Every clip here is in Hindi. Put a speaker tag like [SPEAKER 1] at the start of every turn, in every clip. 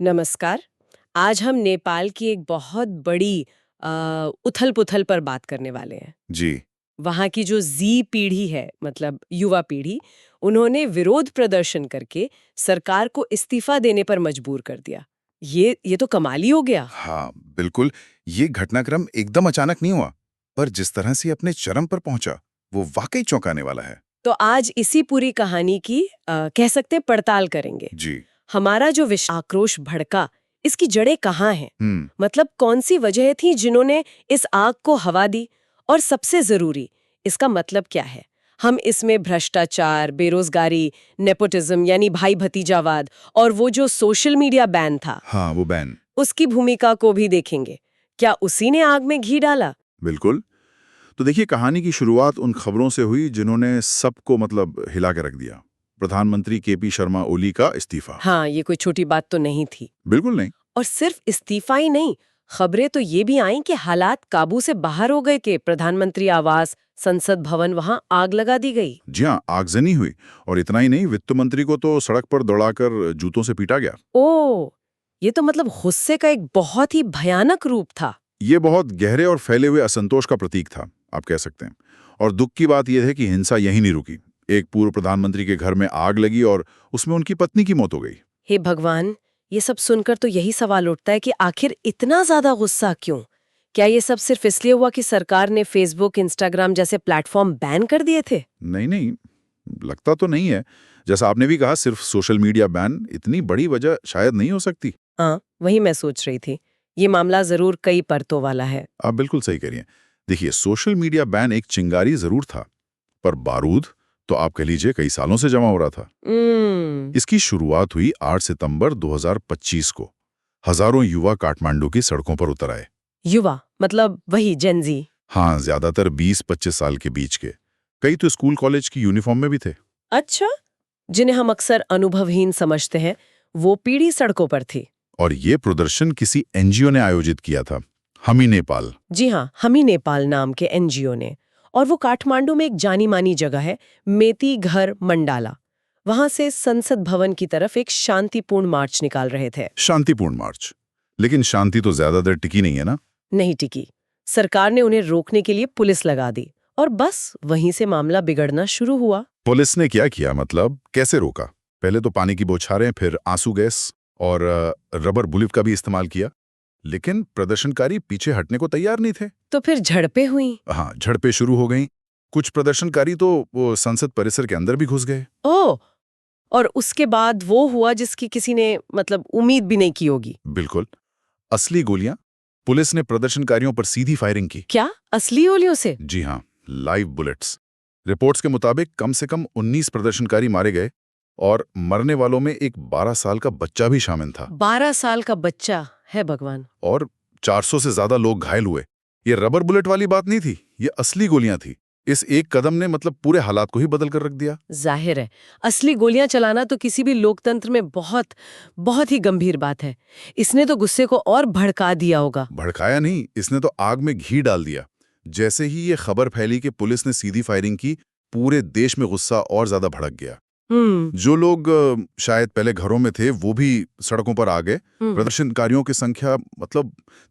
[SPEAKER 1] नमस्कार। आज हम नेपाल की एक बहुत बड़ी उथल-पुथल पर बात करने वाले हैं।
[SPEAKER 2] जी।
[SPEAKER 1] वहाँ की जो ज़ी पीढ़ी है, मतलब युवा पीढ़ी, उन्होंने विरोध प्रदर्शन करके सरकार को इस्तीफा देने पर मजबूर कर दिया। ये तो कमाल ही हो गया।
[SPEAKER 2] हाँ, बिल्कुल। ये घटनाक्रम एकदम अचानक नहीं हुआ, पर जिस तरह से अपने चरम पर पहुंचा, वो वाकई चौंकाने वाला है।
[SPEAKER 1] तो आज इसी पूरी कहानी की कह सकते हैं पड़ताल करेंगे।
[SPEAKER 2] जी।
[SPEAKER 1] हमारा जो आक्रोश भड़का, इसकी जड़ें कहाँ हैं?
[SPEAKER 2] हम्म।
[SPEAKER 1] मतलब कौन सी वजह थी जिन्होंने इस आग को हवा दी? और सबसे जरूरी, इसका मतलब क्या है? हम इसमें भ्रष्टाचार, बेरोजगारी, नेपोटिज्म यानी भाई भतीजावाद और वो जो सोशल मीडिया बैन था,
[SPEAKER 2] हाँ, वो बैन।
[SPEAKER 1] उसकी भूमिका को भी देखेंगे। क्या उसी ने आग में घी डाला?
[SPEAKER 2] बिल्कुल। तो देखिए, कहानी की शुरुआत उन खबरों से हुई जिन्होंने सबको हिला के रख दिया। प्रधानमंत्री केपी शर्मा ओली का इस्तीफा।
[SPEAKER 1] हाँ, ये कोई छोटी बात तो नहीं थी।
[SPEAKER 2] बिल्कुल नहीं।
[SPEAKER 1] और सिर्फ इस्तीफा ही नहीं, खबरें तो ये भी आईं कि हालात काबू से बाहर हो गए कि प्रधानमंत्री आवास, संसद भवन, वहां आग लगा दी गई।
[SPEAKER 2] जी हाँ, आगजनी हुई। और इतना ही नहीं, वित्त मंत्री को तो सड़क पर दौड़ाकर जूतों से पीटा गया।
[SPEAKER 1] ओ, ये तो मतलब गुस्से का एक बहुत ही भयानक रूप था।
[SPEAKER 2] ये बहुत गहरे और फैले हुए असंतोष का प्रतीक था, आप कह सकते हैं। और दुख की बात यह है कि हिंसा यहीं नहीं रुकी। एक पूर्व प्रधानमंत्री के घर में आग लगी और उसमें उनकी पत्नी की मौत हो गई।
[SPEAKER 1] हे भगवान, ये सब सुनकर तो यही सवाल उठता है कि आखिर इतना ज्यादा गुस्सा क्यों? क्या ये सब सिर्फ इसलिए हुआ कि सरकार ने फेसबुक, इंस्टाग्राम जैसे प्लेटफॉर्म बैन कर दिए थे?
[SPEAKER 2] नहीं नहीं, लगता तो नहीं है। जैसा आपने भी कहा, सिर्फ सोशल मीडिया बैन इतनी बड़ी वजह शायद नहीं हो सकती।
[SPEAKER 1] हाँ, वही मैं सोच रही थी। ये मामला जरूर कई परतों वाला है।
[SPEAKER 2] आप बिल्कुल सही करिए। देखिए, सोशल मीडिया बैन एक चिंगारी जरूर था, पर बारूद तो आप कह लीजिए कई सालों से जमा हो रहा था।
[SPEAKER 1] हम्म।
[SPEAKER 2] इसकी शुरुआत हुई 8 सितंबर 2025 को। हजारों युवा काठमांडू की सड़कों पर उतर आए।
[SPEAKER 1] युवा मतलब वही जेनजी?
[SPEAKER 2] हाँ, ज्यादातर 20-25 साल के बीच के। कई तो स्कूल कॉलेज की यूनिफॉर्म में भी थे।
[SPEAKER 1] अच्छा, जिन्हें हम अक्सर अनुभवहीन समझते हैं, वो पीढ़ी सड़कों पर थी।
[SPEAKER 2] और ये प्रदर्शन किसी एनजीओ ने आयोजित किया था, हमी नेपाल।
[SPEAKER 1] जी हाँ, हमी नेपाल नाम के एनजीओ ने। और वो काठमांडू में एक जानी मानी जगह है, मेती घर मंडाला। वहां से संसद भवन की तरफ एक शांतिपूर्ण मार्च निकाल रहे थे।
[SPEAKER 2] शांतिपूर्ण मार्च। लेकिन शांति तो ज्यादा देर टिकी नहीं है ना।
[SPEAKER 1] नहीं टिकी। सरकार ने उन्हें रोकने के लिए पुलिस लगा दी और बस वहीं से मामला बिगड़ना शुरू हुआ।
[SPEAKER 2] पुलिस ने क्या किया, कैसे रोका? पहले तो पानी की बौछारें, फिर आंसू गैस और रबर बुलेट का भी इस्तेमाल किया। लेकिन प्रदर्शनकारी पीछे हटने को तैयार नहीं थे।
[SPEAKER 1] तो फिर झड़पें हुई।
[SPEAKER 2] हाँ, झड़पें शुरू हो गईं। कुछ प्रदर्शनकारी तो वो संसद परिसर के अंदर भी घुस गए।
[SPEAKER 1] ओह, और उसके बाद वो हुआ जिसकी किसी ने मतलब उम्मीद भी नहीं की होगी।
[SPEAKER 2] बिल्कुल। असली गोलियां पुलिस ने प्रदर्शनकारियों पर सीधी फायरिंग की।
[SPEAKER 1] क्या? असली गोलियों से?
[SPEAKER 2] जी हाँ, लाइव बुलेट्स। रिपोर्ट्स के मुताबिक कम से कम 19 प्रदर्शनकारी मारे गए और मरने वालों में एक 12 साल का बच्चा भी शामिल था।
[SPEAKER 1] 12 साल का बच्चा? है भगवान।
[SPEAKER 2] और 400 से ज्यादा लोग घायल हुए। ये रबर बुलेट वाली बात नहीं थी, ये असली गोलियां थी। इस एक कदम ने पूरे हालात को ही बदल कर रख दिया।
[SPEAKER 1] जाहिर है, असली गोलियां चलाना तो किसी भी लोकतंत्र में बहुत बहुत ही गंभीर बात है। इसने तो गुस्से को और भड़का दिया होगा।
[SPEAKER 2] भड़काया नहीं, इसने तो आग में घी डाल दिया। जैसे ही ये खबर फैली कि पुलिस ने सीधी फायरिंग की, पूरे देश में गुस्सा और ज्यादा भड़क गया।
[SPEAKER 1] हम्म।
[SPEAKER 2] जो लोग शायद पहले घरों में थे, वो भी सड़कों पर आ गए। प्रदर्शनकारियों की संख्या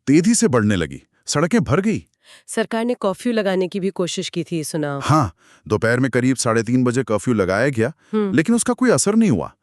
[SPEAKER 2] तेजी से बढ़ने लगी, सड़कें भर गई।
[SPEAKER 1] सरकार ने कर्फ्यू लगाने की भी कोशिश की थी, सुना।
[SPEAKER 2] हाँ, दोपहर में करीब 3:30 बजे कर्फ्यू लगाया गया, लेकिन उसका कोई असर नहीं हुआ।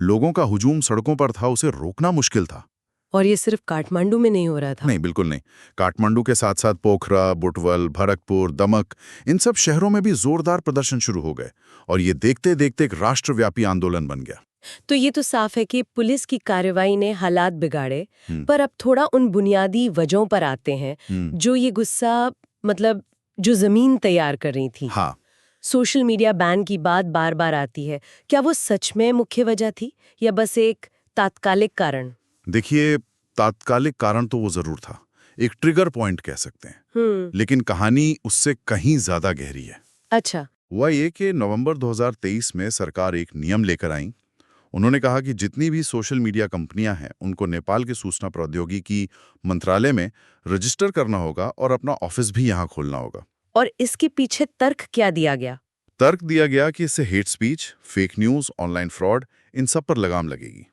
[SPEAKER 2] लोगों का हुजूम सड़कों पर था, उसे रोकना मुश्किल था।
[SPEAKER 1] और ये सिर्फ काठमांडू में नहीं हो रहा था।
[SPEAKER 2] नहीं, बिल्कुल नहीं। काठमांडू के साथ साथ पोखरा, बुटवल, भरतपुर, दमक, इन सब शहरों में भी जोरदार प्रदर्शन शुरू हो गए। और ये देखते देखते एक राष्ट्रव्यापी आंदोलन बन गया।
[SPEAKER 1] तो ये तो साफ है कि पुलिस की कार्रवाई ने हालात बिगाड़े। पर अब थोड़ा उन बुनियादी वजहों पर आते हैं जो ये गुस्सा मतलब जो जमीन तैयार कर रही थी।
[SPEAKER 2] हाँ।
[SPEAKER 1] सोशल मीडिया बैन की बात बार बार आती है। क्या वो सच में मुख्य वजह थी या बस एक तात्कालिक कारण?
[SPEAKER 2] देखिए, तात्कालिक कारण तो वो जरूर था, एक ट्रिगर पॉइंट कह सकते हैं। लेकिन कहानी उससे कहीं ज्यादा गहरी है।
[SPEAKER 1] अच्छा।
[SPEAKER 2] हुआ ये कि नवंबर 2023 में सरकार एक नियम लेकर आई। उन्होंने कहा कि जितनी भी सोशल मीडिया कंपनियां हैं, उनको नेपाल के सूचना प्रौद्योगिकी मंत्रालय में रजिस्टर करना होगा और अपना ऑफिस भी यहां खोलना होगा।
[SPEAKER 1] और इसके पीछे तर्क क्या दिया गया?
[SPEAKER 2] तर्क दिया गया कि इससे hate speech, fake news, online fraud, इन सब पर लगाम लगेगी।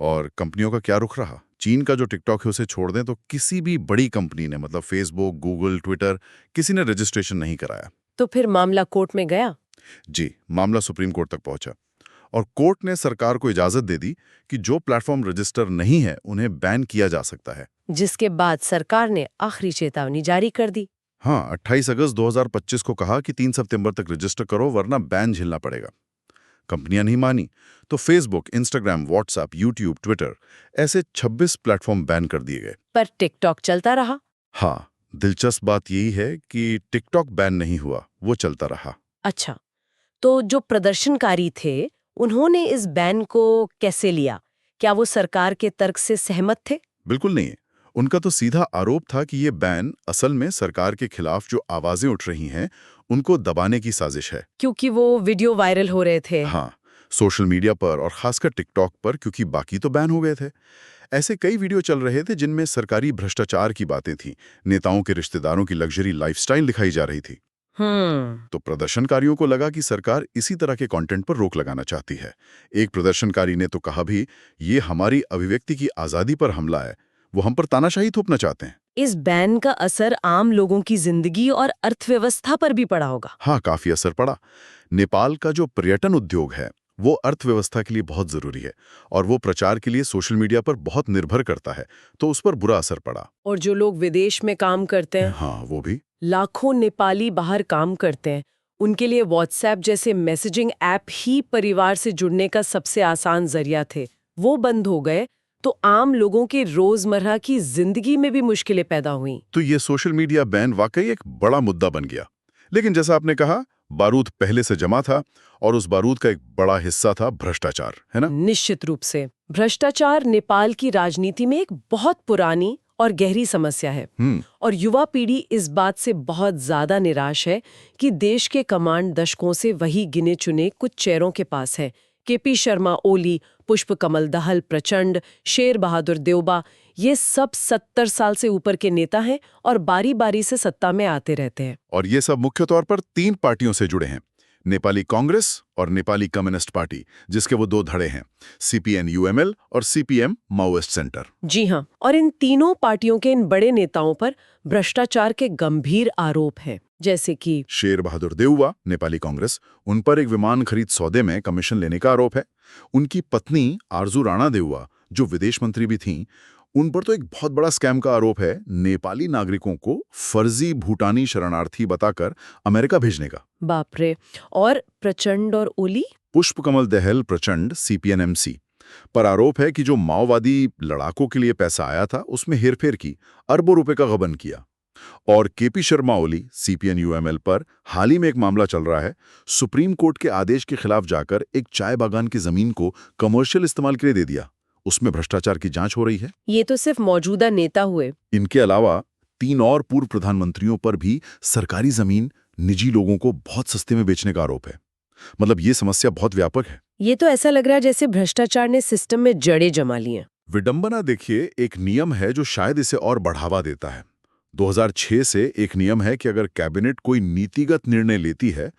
[SPEAKER 2] और कंपनियों का क्या रुख रहा? चीन का जो टिकटॉक है उसे छोड़ दें तो किसी भी बड़ी कंपनी ने, मतलब फेसबुक, गूगल, ट्विटर, किसी ने रजिस्ट्रेशन नहीं कराया।
[SPEAKER 1] तो फिर मामला कोर्ट में गया?
[SPEAKER 2] जी, मामला सुप्रीम कोर्ट तक पहुंचा और कोर्ट ने सरकार को इजाजत दे दी कि जो प्लेटफॉर्म रजिस्टर नहीं है उन्हें बैन किया जा सकता है।
[SPEAKER 1] जिसके बाद सरकार ने आखिरी चेतावनी जारी कर दी।
[SPEAKER 2] हाँ, 28 अगस्त 2025 को कहा कि 3 सितंबर तक रजिस्टर करो वरना बैन झेलना पड़ेगा। कंपनियां नहीं मानी तो Facebook, Instagram, WhatsApp, YouTube, Twitter ऐसे 26 प्लेटफॉर्म बैन कर दिए गए।
[SPEAKER 1] पर टिकटॉक चलता रहा।
[SPEAKER 2] हाँ, दिलचस्प बात यही है कि टिकटॉक बैन नहीं हुआ, वो चलता रहा।
[SPEAKER 1] अच्छा, तो जो प्रदर्शनकारी थे उन्होंने इस बैन को कैसे लिया? क्या वो सरकार के तर्क से सहमत थे?
[SPEAKER 2] बिल्कुल नहीं। उनका तो सीधा आरोप था कि ये बैन असल में सरकार के खिलाफ जो आवाजें उठ रही हैं उनको दबाने की साजिश है।
[SPEAKER 1] क्योंकि वो वीडियो वायरल हो रहे थे।
[SPEAKER 2] हाँ, सोशल मीडिया पर और खासकर टिकटॉक पर, क्योंकि बाकी तो बैन हो गए थे। ऐसे कई वीडियो चल रहे थे जिनमें सरकारी भ्रष्टाचार की बातें थीं, नेताओं के रिश्तेदारों की लग्जरी लाइफस्टाइल दिखाई जा रही थी। तो प्रदर्शनकारियों को लगा कि सरकार इसी तरह के कंटेंट पर रोक लगाना चाहती है। एक प्रदर्शनकारी ने तो कहा भी, ये हमारी अभिव्यक्ति की आजादी पर हमला है, वो हम पर तानाशाही थोपना चाहते हैं।
[SPEAKER 1] इस बैन का असर आम लोगों की जिंदगी और अर्थव्यवस्था पर भी पड़ा होगा।
[SPEAKER 2] हाँ, काफी असर पड़ा। नेपाल का जो पर्यटन उद्योग है वो अर्थव्यवस्था के लिए बहुत जरूरी है और वो प्रचार के लिए सोशल मीडिया पर बहुत निर्भर करता है, तो उस पर बुरा असर पड़ा।
[SPEAKER 1] और जो लोग विदेश में काम करते हैं,
[SPEAKER 2] हाँ, वो भी।
[SPEAKER 1] लाखों नेपाली बाहर काम करते हैं, उनके लिए व्हाट्सएप जैसे मैसेजिंग ऐप ही परिवार से जुड़ने का सबसे आसान जरिया थे। वो बंद हो गए तो आम लोगों के रोजमर्रा की जिंदगी में भी मुश्किलें पैदा हुई।
[SPEAKER 2] तो ये सोशल मीडिया बैन वाकई एक बड़ा मुद्दा बन गया। लेकिन जैसा आपने कहा, बारूद पहले से जमा था और उस बारूद का एक बड़ा हिस्सा था भ्रष्टाचार, है ना?
[SPEAKER 1] निश्चित रूप से भ्रष्टाचार नेपाल की राजनीति में एक बहुत पुरानी और गहरी समस्या है। और युवा पीढ़ी इस बात से बहुत ज्यादा निराश है कि देश के कमांड दशकों से वही गिने चुने कुछ चेहरों के पास है। केपी शर्मा ओली, पुष्प कमल दहल प्रचंड, शेर बहादुर देउबा, ये सब 70 साल से ऊपर के नेता हैं और बारी बारी से सत्ता में आते रहते हैं।
[SPEAKER 2] और ये सब मुख्य तौर पर 3 पार्टियों से जुड़े हैं, नेपाली कांग्रेस और नेपाली कम्युनिस्ट पार्टी, जिसके वो 2 धड़े हैं, सीपीएन यूएमएल और सीपीएम माओइस्ट सेंटर।
[SPEAKER 1] जी हाँ, और इन तीनों पार्टियों के इन बड़े नेताओं पर भ्रष्टाचार के गंभीर आरोप हैं, जैसे कि
[SPEAKER 2] शेर बहादुर देउबा, नेपाली कांग्रेस, उन पर एक विमान खरीद सौदे में कमीशन लेने का आरोप है। उनकी पत्नी आरजू राणा देउबा, जो विदेश मंत्री भी थीं, उन पर तो एक बहुत बड़ा स्कैम का आरोप है, नेपाली नागरिकों को फर्जी भूटानी शरणार्थी बताकर अमेरिका भेजने का।
[SPEAKER 1] बाप रे। और प्रचंड और ओली?
[SPEAKER 2] पुष्प कमल दहल प्रचंड, सीपीएनएमसी, पर आरोप है कि जो माओवादी लड़ाकों के लिए पैसा आया था उसमें हेरफेर की, अरबों रुपए का गबन किया। और KP Sharma Oli, CPN UML पर हाल ही में एक मामला चल रहा है। सुप्रीम कोर्ट के आदेश के खिलाफ जाकर एक चाय बागान की जमीन को कमर्शियल इस्तेमाल के लिए दे दिया, उसमें भ्रष्टाचार की जांच हो रही है।
[SPEAKER 1] ये तो सिर्फ मौजूदा नेता हुए।
[SPEAKER 2] इनके अलावा 3 और पूर्व प्रधानमंत्रियों पर भी सरकारी जमीन निजी लोगों को बहुत सस्ते में बेचने का आरोप है। मतलब ये समस्या बहुत व्यापक है।
[SPEAKER 1] ये तो ऐसा लग रहा है जैसे भ्रष्टाचार ने सिस्टम में जड़ें जमा ली हैं।
[SPEAKER 2] विडंबना देखिए, एक नियम है जो शायद इसे और बढ़ावा देता है। 2006 से एक नियम है कि अगर कैबिनेट कोई नीतिगत निर्णय लेती है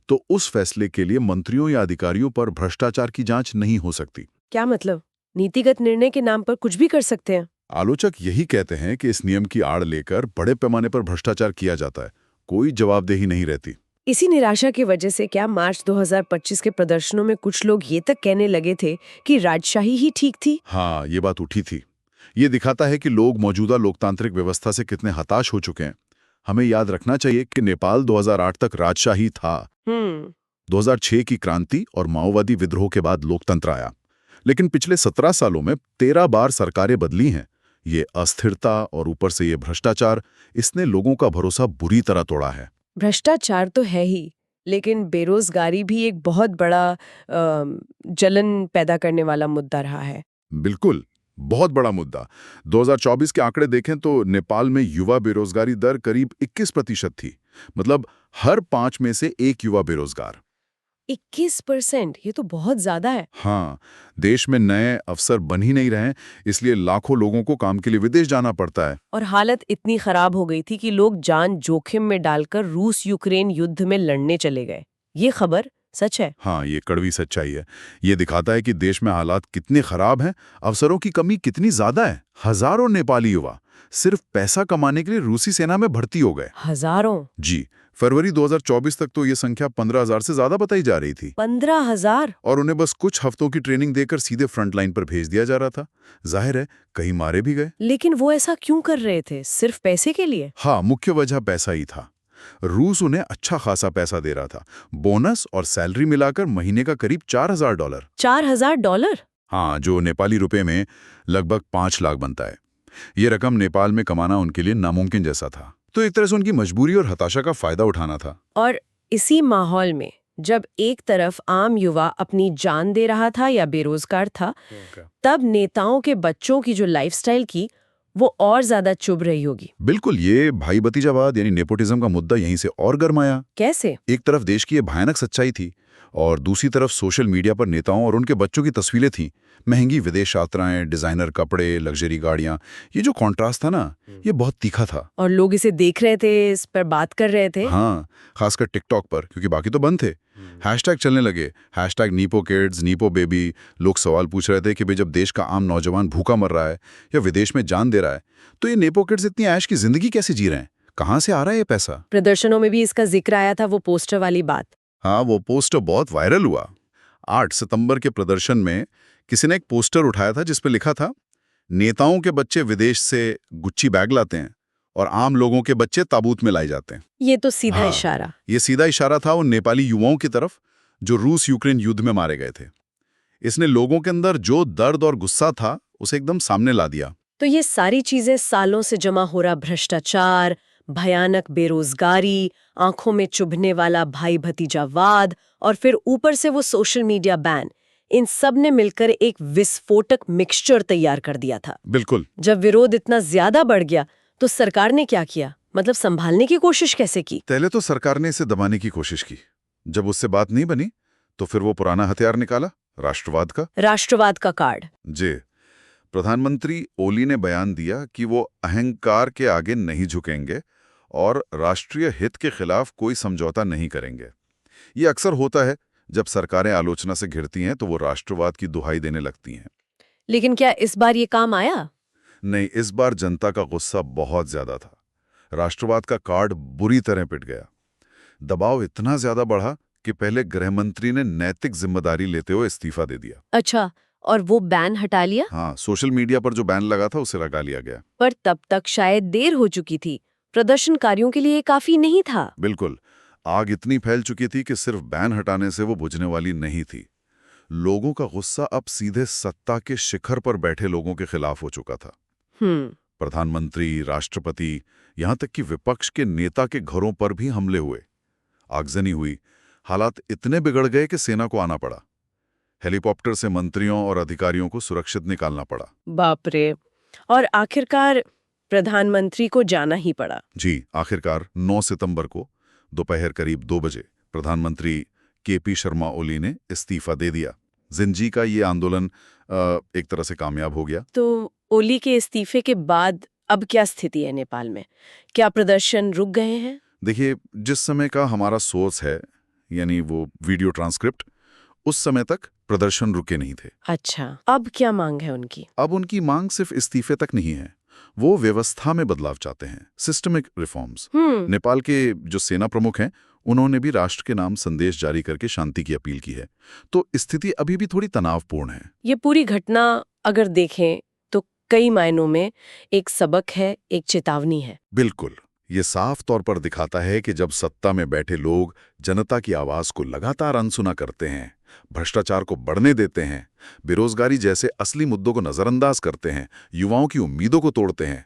[SPEAKER 2] तो उस फैसले के लिए मंत्रियों या अधिकारियों पर भ्रष्टाचार की जांच नहीं हो सकती।
[SPEAKER 1] क्या मतलब? नीतिगत निर्णय के नाम पर कुछ भी कर सकते हैं?
[SPEAKER 2] आलोचक यही कहते हैं कि इस नियम की आड़ लेकर बड़े पैमाने पर भ्रष्टाचार किया जाता है, कोई जवाबदेही नहीं रहती।
[SPEAKER 1] इसी निराशा की वजह से क्या मार्च 2025 के प्रदर्शनों में कुछ लोग ये तक कहने लगे थे कि राजशाही ही ठीक थी?
[SPEAKER 2] हाँ, ये बात उठी थी। ये दिखाता है कि लोग मौजूदा लोकतांत्रिक व्यवस्था से कितने हताश हो चुके हैं। हमें याद रखना चाहिए कि नेपाल 2008 तक राजशाही था। 2006 की क्रांति और माओवादी विद्रोह के बाद लोकतंत्र आया, लेकिन पिछले 17 सालों में 13 बार सरकारें बदली हैं। ये अस्थिरता और ऊपर से ये भ्रष्टाचार, इसने लोगों का भरोसा बुरी तरह तोड़ा है।
[SPEAKER 1] भ्रष्टाचार तो है ही, लेकिन बेरोजगारी भी एक बहुत बड़ा जलन पैदा करने वाला मुद्दा रहा है।
[SPEAKER 2] बिल्कुल, बहुत बड़ा मुद्दा। 2024 के आंकड़े देखें तो नेपाल में युवा बेरोजगारी दर करीब 21% थी। मतलब हर 5 में से 1 युवा बेरोजगार।
[SPEAKER 1] 21%? ये तो बहुत ज्यादा है।
[SPEAKER 2] हाँ, देश में नए अवसर बन ही नहीं रहे, इसलिए लाखों लोगों को काम के लिए विदेश जाना पड़ता है।
[SPEAKER 1] और हालत इतनी खराब हो गई थी कि लोग जान जोखिम में डालकर रूस यूक्रेन युद्ध में लड़ने चले गए। ये खबर सच है।
[SPEAKER 2] हाँ, ये कड़वी सच्चाई है। ये दिखाता है कि देश में हालात कितने खराब हैं, अवसरों की कमी कितनी ज्यादा है। हजारों नेपाली युवा सिर्फ पैसा कमाने के लिए रूसी सेना में भर्ती हो गए।
[SPEAKER 1] हजारों?
[SPEAKER 2] जी, फरवरी 2024 तक तो ये संख्या 15,000 से ज्यादा बताई जा रही थी।
[SPEAKER 1] 15,000?
[SPEAKER 2] और उन्हें बस कुछ हफ्तों की ट्रेनिंग देकर सीधे फ्रंट लाइन पर भेज दिया जा रहा था। जाहिर है, कई मारे भी गए।
[SPEAKER 1] लेकिन वो ऐसा क्यों कर रहे थे? सिर्फ पैसे के लिए?
[SPEAKER 2] हाँ, मुख्य वजह पैसा ही था। रूस उन्हें अच्छा खासा पैसा दे रहा था। बोनस और सैलरी मिलाकर महीने का करीब $4,000।
[SPEAKER 1] $4,000?
[SPEAKER 2] हाँ, जो नेपाली रुपए में लगभग 5 लाख बनता है। ये रकम नेपाल में कमाना उनके लिए नामुमकिन जैसा था। तो एक तरह से उनकी मजबूरी और हताशा का फायदा उठाना था।
[SPEAKER 1] और इसी माहौल में जब एक तरफ आम युवा अपनी जान दे रहा था या बेरोजगार था, तब नेताओं के बच्चों की जो लाइफस्टाइल की वो और ज्यादा चुभ रही होगी।
[SPEAKER 2] बिल्कुल, ये भाई भतीजावाद यानी नेपोटिज्म का मुद्दा यहीं से और गर्माया।
[SPEAKER 1] कैसे?
[SPEAKER 2] एक तरफ देश की ये भयानक सच्चाई थी और दूसरी तरफ सोशल मीडिया पर नेताओं और उनके बच्चों की तस्वीरें थीं। महंगी विदेश यात्राएं, डिजाइनर कपड़े, लग्जरी गाड़ियां। ये जो कॉन्ट्रास्ट था ना, ये बहुत तीखा था।
[SPEAKER 1] और लोग इसे देख रहे थे, इस पर बात कर रहे थे।
[SPEAKER 2] हाँ, खासकर टिकटॉक पर, क्योंकि बाकी तो बंद थे। हैशटैग चलने लगे, hashtag Nippo kids, Nippo baby. लोग सवाल पूछ रहे थे कि भाई जब देश का आम नौजवान भूखा मर रहा है या विदेश में जान दे रहा है, तो ये नेपो किड्स इतनी ऐश की जिंदगी कैसे जी रहे हैं? कहाँ से आ रहा है ये पैसा?
[SPEAKER 1] प्रदर्शनों में भी इसका जिक्र आया था, वो पोस्टर वाली बात।
[SPEAKER 2] हाँ, वो पोस्टर बहुत वायरल हुआ। 8 सितंबर के प्रदर्शन में किसी ने एक पोस्टर उठाया था जिस पे लिखा था, नेताओं के बच्चे विदेश से गुच्ची बैग लाते हैं और आम लोगों के बच्चे ताबूत में लाए जाते हैं।
[SPEAKER 1] ये तो सीधा
[SPEAKER 2] हाँ,
[SPEAKER 1] इशारा।
[SPEAKER 2] ये सीधा इशारा था उन नेपाली युवाओं की तरफ जो रूस यूक्रेन युद्ध में मारे गए थे। इसने लोगों के अंदर जो दर्द और गुस्सा था उसे एकदम सामने ला दिया।
[SPEAKER 1] तो ये सारी चीजें, सालों से जमा हो रहा भ्रष्टाचार, भयानक बेरोजगारी, आंखों में चुभने वाला भाई भतीजावाद और फिर ऊपर से वो सोशल मीडिया बैन, इन सब ने मिलकर एक विस्फोटक मिक्सचर तैयार कर दिया था।
[SPEAKER 2] बिल्कुल।
[SPEAKER 1] जब विरोध इतना ज्यादा बढ़ गया तो सरकार ने क्या किया? मतलब संभालने की कोशिश कैसे की?
[SPEAKER 2] पहले तो सरकार ने इसे दबाने की कोशिश की। जब उससे बात नहीं बनी तो फिर वो पुराना हथियार निकाला, राष्ट्रवाद का।
[SPEAKER 1] राष्ट्रवाद का कार्ड।
[SPEAKER 2] जी, प्रधानमंत्री ओली ने बयान दिया कि वो अहंकार के आगे नहीं झुकेंगे और राष्ट्रीय हित के खिलाफ कोई समझौता नहीं करेंगे। ये अक्सर होता है, जब सरकारें आलोचना से घिरती हैं तो वो राष्ट्रवाद की दुहाई देने लगती हैं।
[SPEAKER 1] लेकिन क्या इस बार ये काम आया?
[SPEAKER 2] नहीं, इस बार जनता का गुस्सा बहुत ज्यादा था। राष्ट्रवाद का कार्ड बुरी तरह पिट गया। दबाव इतना ज्यादा बढ़ा कि पहले गृह मंत्री ने नैतिक जिम्मेदारी लेते हुए इस्तीफा दे दिया।
[SPEAKER 1] अच्छा, और वो बैन हटा लिया?
[SPEAKER 2] हाँ, सोशल मीडिया पर जो बैन लगा था उसे लगा लिया गया।
[SPEAKER 1] पर तब तक शायद देर हो चुकी थी। प्रदर्शनकारियों के लिए ये काफी नहीं था।
[SPEAKER 2] बिल्कुल, आग इतनी फैल चुकी थी कि सिर्फ बैन हटाने से वो बुझने वाली नहीं थी। लोगों का गुस्सा अब सीधे सत्ता के शिखर पर बैठे लोगों के खिलाफ हो चुका था। प्रधानमंत्री, राष्ट्रपति, यहां तक कि विपक्ष के नेता के घरों पर भी हमले हुए। आगजनी हुई। हालात इतने बिगड़ गए कि सेना को आना पड़ा। हेलीकॉप्टर से मंत्रियों और अधिकारियों को सुरक्षित निकालना पड़ा।
[SPEAKER 1] बाप रे। और आखिरकार प्रधानमंत्री को जाना ही पड़ा।
[SPEAKER 2] जी, आखिरकार 9 सितंबर को दोपहर करीब 2 बजे प्रधानमंत्री केपी शर्मा ओली ने इस्तीफा दे दिया। जिंदगी का ये आंदोलन एक तरह से कामयाब हो गया।
[SPEAKER 1] तो ओली के इस्तीफे के बाद अब क्या स्थिति है नेपाल में? क्या प्रदर्शन रुक गए हैं?
[SPEAKER 2] देखिए, जिस समय का हमारा सोर्स है, यानी वो वीडियो ट्रांसक्रिप्ट, उस समय तक प्रदर्शन रुके नहीं थे।
[SPEAKER 1] अच्छा, अब क्या मांग है उनकी?
[SPEAKER 2] अब उनकी मांग सिर्फ इस्तीफे तक नहीं है, वो व्यवस्था में बदलाव चाहते हैं, सिस्टमिक रिफॉर्म्स। नेपाल के जो सेना प्रमुख हैं, उन्होंने भी राष्ट्र के नाम संदेश जारी करके शांति की अपील की है। तो स्थिति अभी भी थोड़ी तनावपूर्ण है।
[SPEAKER 1] ये पूरी घटना अगर देखें तो कई मायनों में एक सबक है, एक चेतावनी है।
[SPEAKER 2] बिल्कुल, ये साफ तौर पर दिखाता है कि जब सत्ता में बैठे लोग जनता की आवाज को लगातार अनसुना करते हैं, भ्रष्टाचार को बढ़ने देते हैं, बेरोजगारी जैसे असली मुद्दों को नजरअंदाज करते हैं, युवाओं की उम्मीदों को तोड़ते हैं,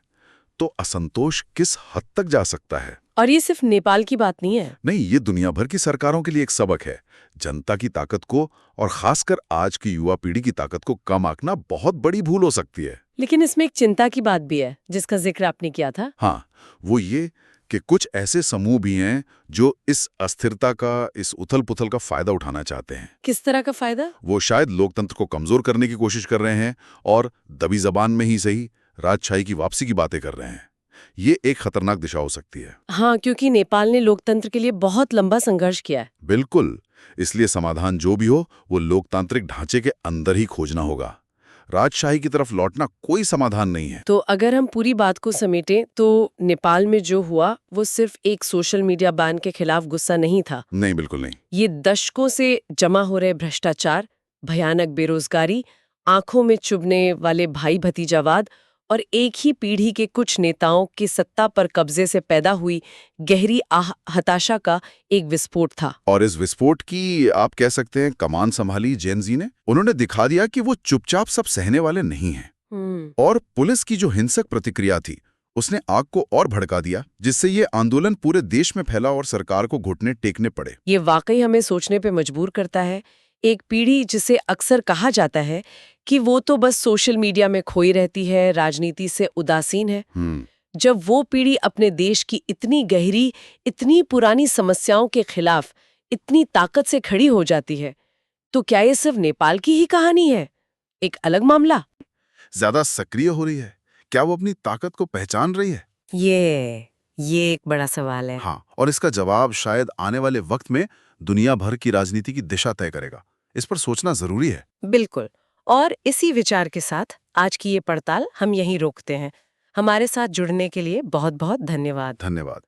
[SPEAKER 2] तो असंतोष किस हद तक जा सकता है।
[SPEAKER 1] और ये सिर्फ नेपाल की बात नहीं है।
[SPEAKER 2] नहीं, ये दुनिया भर की सरकारों के लिए एक सबक है। जनता की ताकत को और खासकर आज की युवा पीढ़ी की ताकत को कम आंकना बहुत बड़ी भूल हो सकती है।
[SPEAKER 1] लेकिन इसमें एक चिंता की बात भी है, जिसका जिक्र आपने किया था।
[SPEAKER 2] हाँ, वो ये कि कुछ ऐसे समूह भी हैं जो इस अस्थिरता का, इस उथल-पुथल का फायदा उठाना चाहते हैं।
[SPEAKER 1] किस तरह का फायदा?
[SPEAKER 2] वो शायद लोकतंत्र को कमजोर करने की कोशिश कर रहे हैं और दबी जबान में ही सही राजशाही की वापसी की बातें कर रहे हैं। ये एक खतरनाक दिशा हो सकती है।
[SPEAKER 1] हाँ, क्योंकि नेपाल ने लोकतंत्र के लिए बहुत लंबा संघर्ष किया है।
[SPEAKER 2] बिल्कुल, इसलिए समाधान जो भी हो वो लोकतांत्रिक ढांचे के अंदर ही खोजना होगा। राजशाही की तरफ लौटना कोई समाधान नहीं है।
[SPEAKER 1] तो अगर हम पूरी बात को समेटें तो नेपाल में जो हुआ वो सिर्फ एक सोशल मीडिया बैन के खिलाफ गुस्सा नहीं था।
[SPEAKER 2] नहीं, बिल्कुल नहीं।
[SPEAKER 1] ये दशकों से जमा हो रहे भ्रष्टाचार, भयानक बेरोजगारी, आंखों में चुभने वाले भाई भतीजावाद और एक ही पीढ़ी के कुछ नेताओं की सत्ता पर कब्जे से पैदा हुई गहरी हताशा का एक विस्फोट था।
[SPEAKER 2] और इस विस्फोट की आप कह सकते हैं कमान संभाली जेन जी ने। उन्होंने दिखा दिया कि वो चुपचाप सब सहने वाले नहीं हैं। और पुलिस की जो हिंसक प्रतिक्रिया थी उसने आग को और भड़का दिया, जिससे ये आंदोलन पूरे देश में फैला और सरकार को घुटने टेकने पड़े।
[SPEAKER 1] ये वाकई हमें सोचने पे मजबूर करता है। एक पीढ़ी जिसे अक्सर कहा जाता है कि वो तो बस सोशल मीडिया में खोई रहती है, राजनीति से उदासीन है, जब वो पीढ़ी अपने देश की इतनी गहरी, इतनी पुरानी समस्याओं के खिलाफ इतनी ताकत से खड़ी हो जाती है, तो क्या ये सिर्फ नेपाल की ही कहानी है? एक अलग मामला?
[SPEAKER 2] ज्यादा सक्रिय हो रही है? क्या वो अपनी ताकत को पहचान रही है?
[SPEAKER 1] ये एक बड़ा सवाल है।
[SPEAKER 2] हाँ, और इसका जवाब शायद आने वाले वक्त में दुनिया भर की राजनीति की दिशा तय करेगा। इस पर सोचना जरूरी है।
[SPEAKER 1] बिल्कुल। और इसी विचार के साथ आज की ये पड़ताल हम यहीं रोकते हैं। हमारे साथ जुड़ने के लिए बहुत बहुत धन्यवाद।
[SPEAKER 2] धन्यवाद।